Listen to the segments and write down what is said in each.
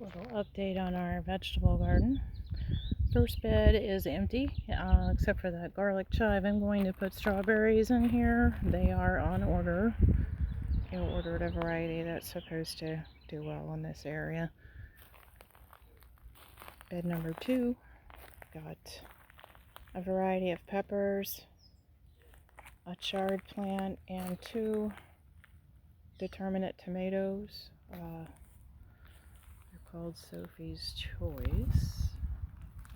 Little update on our vegetable garden. First bed is empty, except for that garlic chive. I'm going to put strawberries in here. They are on order. I ordered a variety that's supposed to do well in this area. Bed number 2, got a variety of peppers, a chard plant, and 2 determinate tomatoes. They're called Sophie's Choice.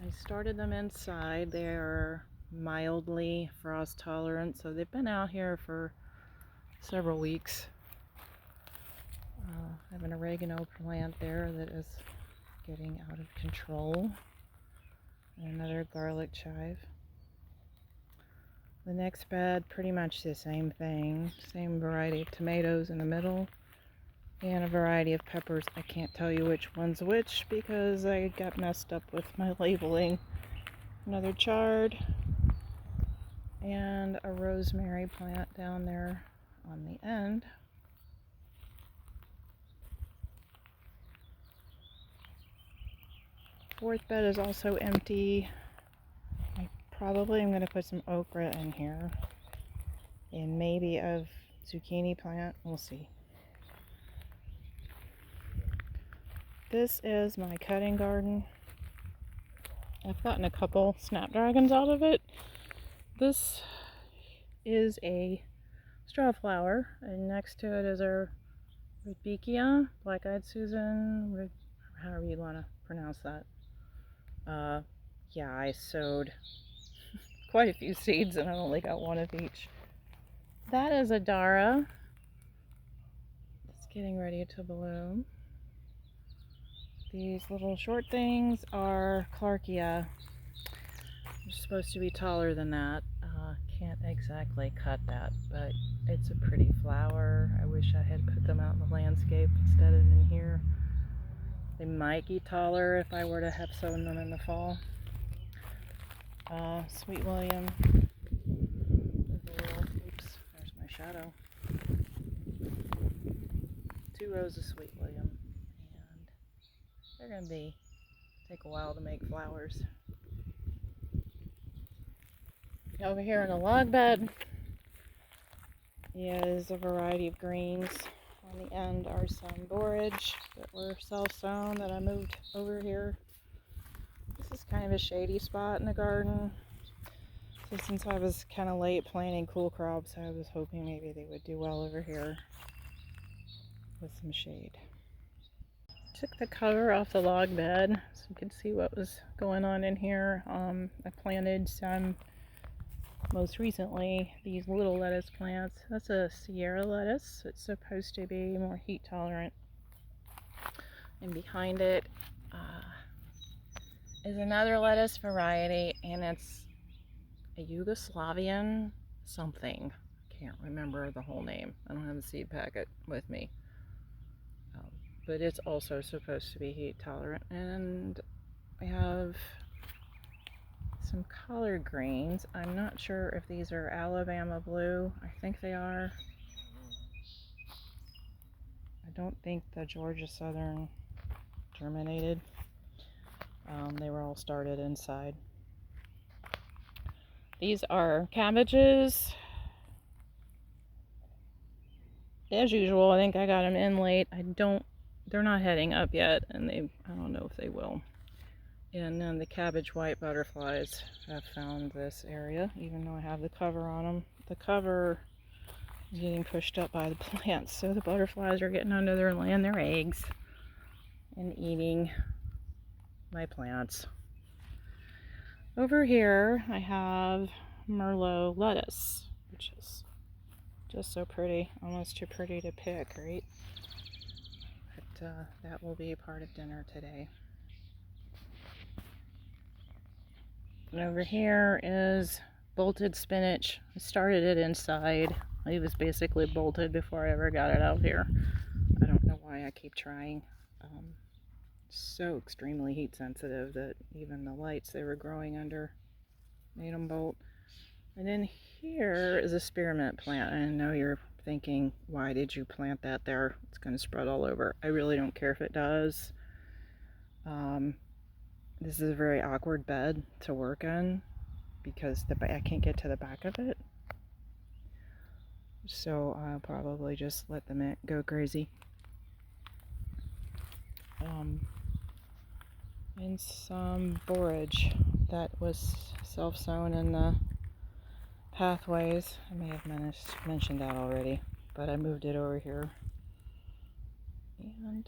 I started them inside. They're mildly frost tolerant, so they've been out here for several weeks. I have an oregano plant there that is getting out of control, and another garlic chive. The next bed, pretty much the same thing, same variety of tomatoes in the middle, and a variety of peppers. I can't tell you which one's which because I got messed up with my labeling. Another chard and a rosemary plant down there on the end. Fourth bed is also empty. I probably am going to put some okra in here and maybe a zucchini plant. We'll see. This is my cutting garden. I've gotten a couple snapdragons out of it. This is a straw flower, and next to it is our Rudbeckia, black-eyed Susan, however you want to pronounce that. Yeah, I sowed quite a few seeds and I only got one of each. That is a Dara. It's getting ready to bloom. These little short things are Clarkia. They're supposed to be taller than that. Can't exactly cut that, but it's a pretty flower. I wish I had put them out in the landscape instead of in here. They might get taller if I were to have sown them in the fall. Sweet William. Oops, there's my shadow. 2 rows of Sweet William, and they're going to take a while to make flowers. Over here in the log bed is a variety of greens. On the end are some borage that were self-sown that I moved over here. This is kind of a shady spot in the garden. So since I was kind of late planting cool crops, I was hoping maybe they would do well over here with some shade. Took the cover off the log bed so you could see what was going on in here. I planted some, most recently, these little lettuce plants. That's a Sierra lettuce. It's supposed to be more heat tolerant. And behind it is another lettuce variety, and it's a Yugoslavian something. Can't remember the whole name. I don't have the seed packet with me. But it's also supposed to be heat tolerant. And we have some collard greens. I'm not sure if these are Alabama blue. I think they are. I don't think the Georgia Southern germinated. They were all started inside. These are cabbages. As usual, I think I got them in late. They're not heading up yet, and I don't know if they will. And then the cabbage white butterflies have found this area, even though I have the cover on them. The cover is getting pushed up by the plants, so the butterflies are getting under there and laying their eggs and eating my plants. Over here, I have Merlot lettuce, which is just so pretty, almost too pretty to pick, right? But that will be a part of dinner today. And over here is bolted spinach. I started it inside. It was basically bolted before I ever got it out here. I don't know why I keep trying. So extremely heat sensitive that even the lights they were growing under made them bolt. And then here is a spearmint plant. I know you're thinking, why did you plant that there? It's going to spread all over. I really don't care if it does. This is a very awkward bed to work in because I can't get to the back of it. So I'll probably just let them go crazy. And some borage that was self-sown in the pathways. I may have mentioned that already, but I moved it over here. And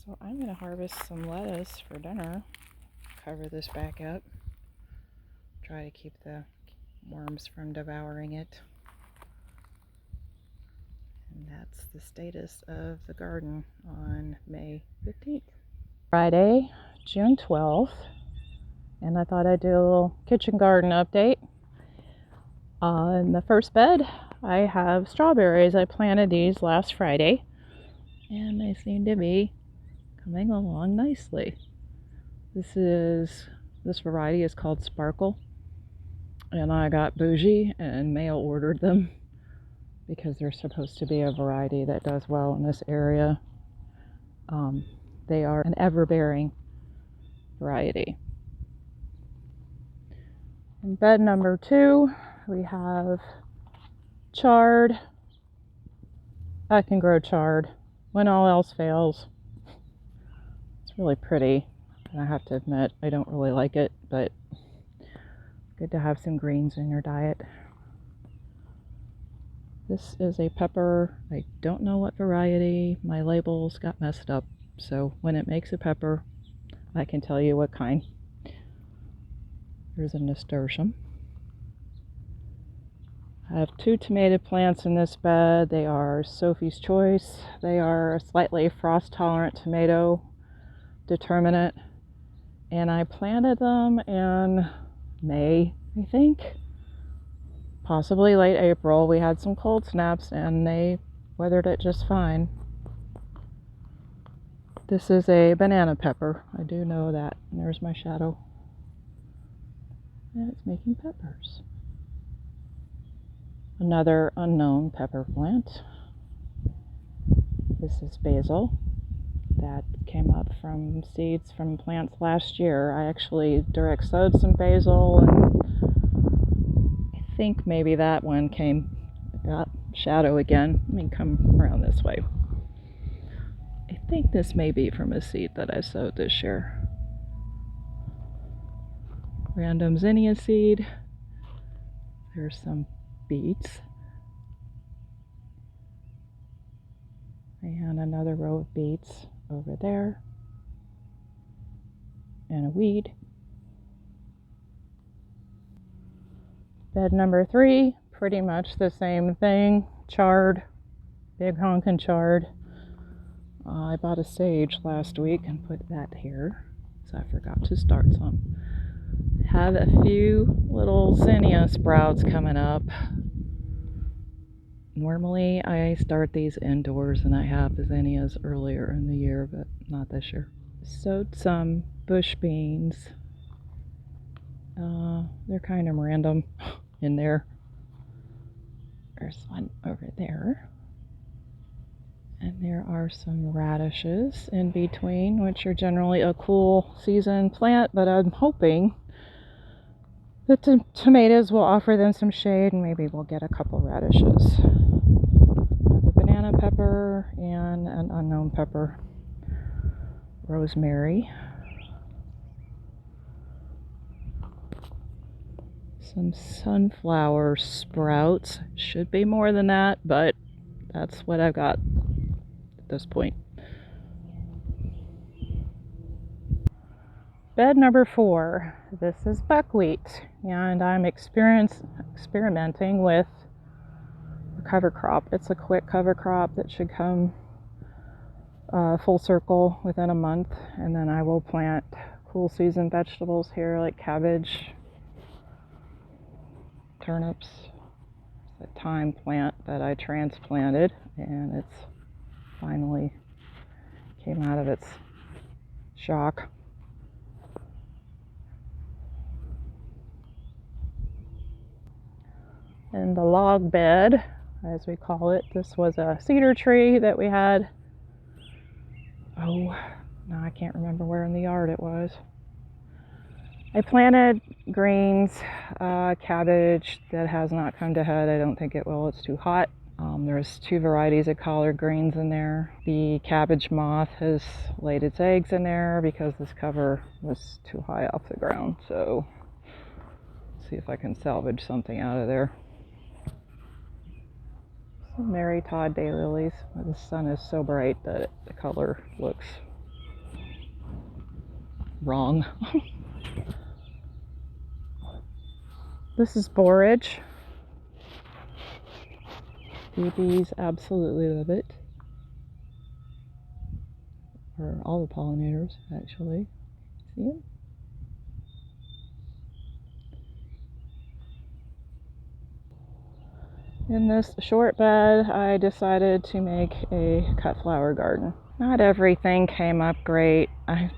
so I'm going to harvest some lettuce for dinner. Cover this back up. Try to keep the worms from devouring it. And that's the status of the garden on May 15th. Friday, June 12th. And I thought I'd do a little kitchen garden update. On the first bed, I have strawberries. I planted these last Friday, and they seem to be coming along nicely. This variety is called Sparkle, and I got bougie and mail ordered them because they're supposed to be a variety that does well in this area. They are an ever-bearing variety. In bed number 2, we have chard. I can grow chard when all else fails. It's really pretty, and I have to admit I don't really like it, but good to have some greens in your diet. This is a pepper. I don't know what variety. My labels got messed up, so when it makes a pepper, I can tell you what kind. There's a nasturtium. I have 2 tomato plants in this bed. They are Sophie's Choice. They are a slightly frost-tolerant tomato determinate, and I planted them in May, I think, possibly late April. We had some cold snaps, and they weathered it just fine. This is a banana pepper. I do know that. And there's my shadow. And it's making peppers. Another unknown pepper plant. This is basil. That came up from seeds from plants last year. I actually direct sowed some basil, and I think maybe that one got shadow again. Let me come around this way. I think this may be from a seed that I sowed this year. Random zinnia seed. There's some beets. And another row of beets over there. And a weed. Bed number 3, pretty much the same thing. Chard, big honkin' chard. I bought a sage last week and put that here, so I forgot to start some. Have a few little zinnia sprouts coming up. Normally I start these indoors, and I have zinnias earlier in the year, but not this year. Sowed some bush beans. They're kind of random in there. There's one over there. And there are some radishes in between, which are generally a cool season plant, but I'm hoping that the tomatoes will offer them some shade, and maybe we'll get a couple radishes. Another banana pepper and an unknown pepper. Rosemary. Some sunflower sprouts. Should be more than that, but that's what I've got at this point. Bed number 4. This is buckwheat, and I'm experimenting with a cover crop. It's a quick cover crop that should come full circle within a month, and then I will plant cool season vegetables here like cabbage, turnips. It's a thyme plant that I transplanted, and it's finally came out of its shock. And the log bed, as we call it, this was a cedar tree that we had No, I can't remember where in the yard it was. I planted greens, cabbage that has not come to head. I don't think it will. It's too hot. There's 2 varieties of collard greens in there. The cabbage moth has laid its eggs in there because this cover was too high off the ground. So, let's see if I can salvage something out of there. Some Mary Todd daylilies. The sun is so bright that the color looks wrong. This is borage. The bees absolutely love it. Or all the pollinators, actually. See them? In this short bed, I decided to make a cut flower garden. Not everything came up great. I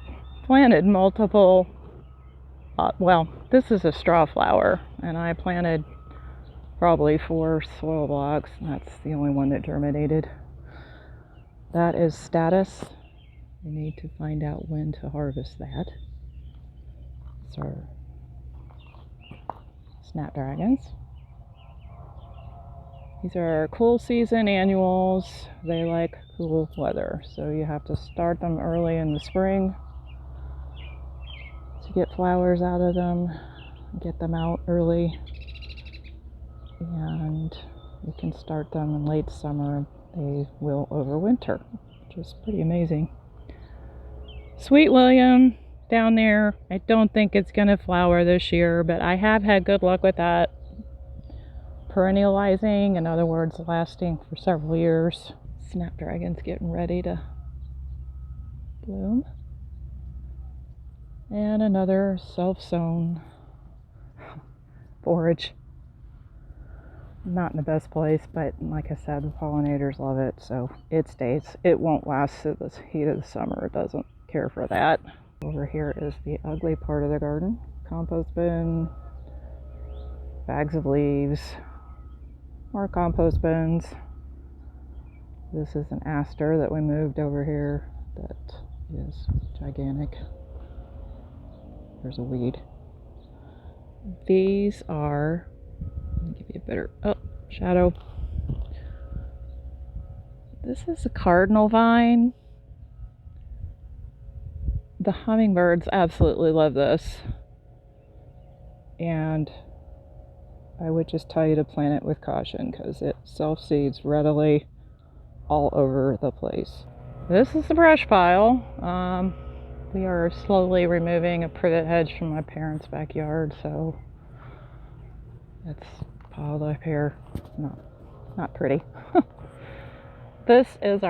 planted multiple, well, this is a straw flower, and I planted probably 4 soil blocks. That's the only one that germinated. That is status. We need to find out when to harvest that. These are snapdragons. These are cool season annuals. They like cool weather, so you have to start them early in the spring to get flowers out of them, get them out early, and you can start them in late summer. They will overwinter, which is pretty amazing. Sweet William down there, I don't think it's going to flower this year, but I have had good luck with that. Perennializing, in other words, lasting for several years. Snapdragon's getting ready to bloom. And another self-sown borage. Not in the best place, but like I said, the pollinators love it, so it stays. It won't last through the heat of the summer. It doesn't care for that. Over here is the ugly part of the garden. Compost bin, bags of leaves, more compost bins. This is an aster that we moved over here that is gigantic. There's a weed. These are, let me give you a better, shadow. This is a cardinal vine. The hummingbirds absolutely love this. And I would just tell you to plant it with caution because it self-seeds readily all over the place. This is the brush pile. We are slowly removing a privet hedge from my parents' backyard, so it's piled up here. Not pretty. This is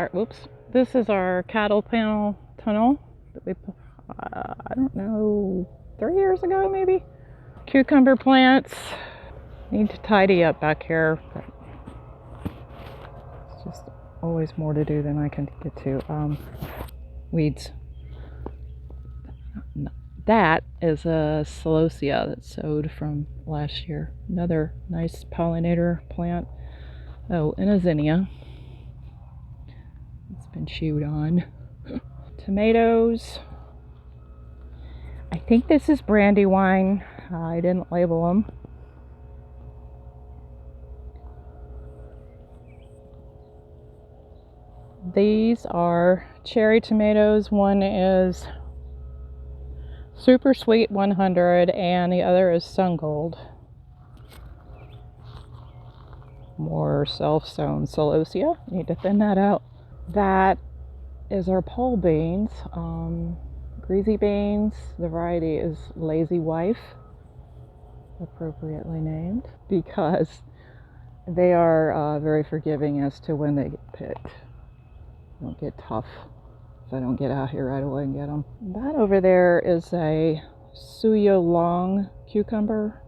our cattle panel tunnel that we put, I don't know, 3 years ago maybe. Cucumber plants. Need to tidy up back here, but it's just always more to do than I can get to. Weeds. That is a celosia that sowed from last year. Another nice pollinator plant. Oh, and a zinnia. It's been chewed on. Tomatoes. I think this is Brandywine. I didn't label them. These are cherry tomatoes. One is Super Sweet 100 and the other is Sun Gold. More self-sown celosia. Need to thin that out. That is our pole beans. Greasy beans. The variety is Lazy Wife, appropriately named, because they are very forgiving as to when they get picked. They don't get tough if I don't get out here right away and get them. That over there is a Suyo Long cucumber.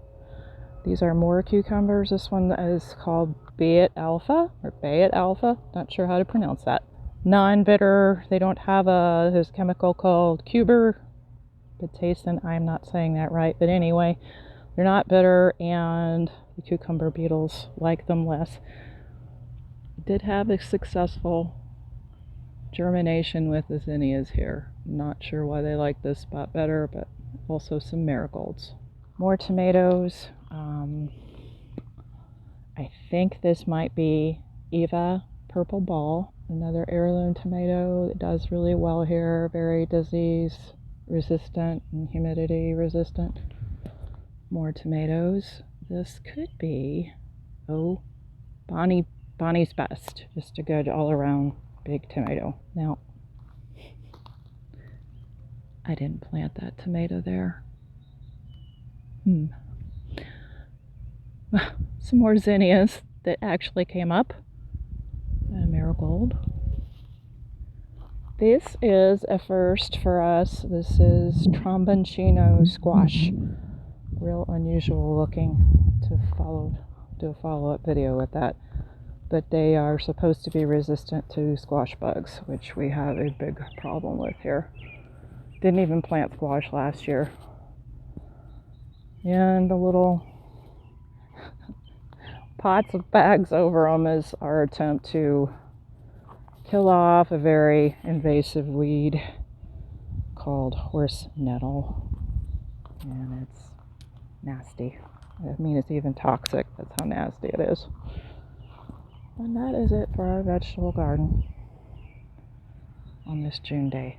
These are more cucumbers. This one is called Bayet Alpha, or Bayet Alpha. Not sure how to pronounce that. Non-bitter. They don't have this chemical called curbitacin. I'm not saying that right, but anyway, they're not bitter, and the cucumber beetles like them less. Did have a successful germination with the zinnias here. Not sure why they like this spot better, but also some marigolds. More tomatoes. I think this might be Eva Purple Ball, another heirloom tomato that does really well here, very disease resistant and humidity resistant. More tomatoes. This could be, oh, Bonnie's Best, just a good all around big tomato. Now, I didn't plant that tomato there. Some more zinnias that actually came up. A marigold. This is a first for us. This is Tromboncino squash. Real unusual looking to do a follow-up video with that. But they are supposed to be resistant to squash bugs, which we have a big problem with here. Didn't even plant squash last year. And the little pots with bags over them is our attempt to kill off a very invasive weed called horse nettle. And it's nasty. I mean, it's even toxic. That's how nasty it is. And that is it for our vegetable garden on this June day.